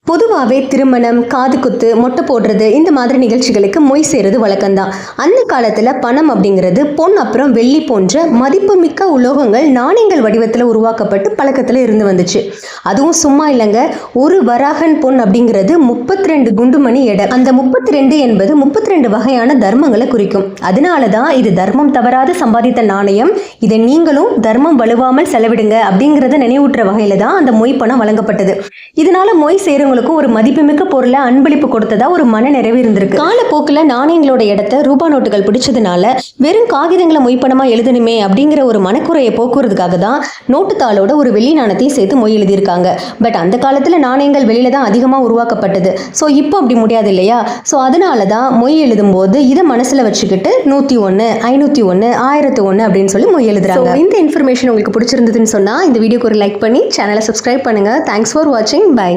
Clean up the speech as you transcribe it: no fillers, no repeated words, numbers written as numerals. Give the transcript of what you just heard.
பொதுவாகவே திருமணம், காது குத்து, மொட்டை போடுறது இந்த மாதிரி நிகழ்ச்சிகளுக்கு மொய் செய்கிறது வழக்கம்தான். அந்த காலத்தில் பணம் அப்படிங்கிறது பொன் அப்புறம் வெள்ளி போன்ற மதிப்புமிக்க உலோகங்கள் நாணயங்கள் வடிவத்தில் உருவாக்கப்பட்டு பழக்கத்தில் இருந்து வந்துச்சு. அதுவும் சும்மா இல்லைங்க, ஒரு வராகன் பொன் அப்படிங்கிறது 32 குண்டுமணி எடை. அந்த 32 என்பது 32 வகையான தர்மங்களை குறிக்கும். அதனால தான் இது தர்மம் தவறாத சம்பாதித்த நாணயம், இதை நீங்களும் தர்மம் வலுவாமல் செலவிடுங்க அப்படிங்கிறத நினைவூட்டுற வகையில தான் அந்த மொய் பணம் வழங்கப்பட்டது. இதனால மொய் செய்கிறவங்களுக்கும் ஒரு மதிப்புமிக்க பொருளை அன்பளிப்பு கொடுத்ததா ஒரு மன நிறைவு இருந்திருக்கு. காலப்போக்கில் நாணயங்களோட இடத்த ரூபா நோட்டுகள் பிடிச்சதுனால வெறும் காகிதங்களை மொய் பணமா எழுதணுமே அப்படிங்கிற ஒரு மனக்குறையை போக்குறதுக்காக தான் நோட்டு தாளோட ஒரு வெள்ளி நாணயத்தையும் சேர்த்து மொய் எழுதியிருக்காங்க. பட் அந்த காலத்தில் நாணயங்கள் வெளியில தான் அதிகமாக உருவாக்கப்பட்டது. ஸோ இப்போ அப்படி முடியாது இல்லையா? ஸோ அதனால தான் மொய் எழுதும் போது இதை மனசில் வச்சுக்கிட்டு 101, 501, 1001 அப்படின்னு சொல்லி மொய் எழுதுறாங்க. இந்த இன்ஃபர்மேஷன் உங்களுக்கு பிடிச்சிருந்ததுன்னு சொன்னால் இந்த வீடியோக்கு ஒரு லைக் பண்ணி சேனலை சப்ஸ்கிரைப் பண்ணுங்க. தேங்க்ஸ் ஃபார் வாட்சிங். பை.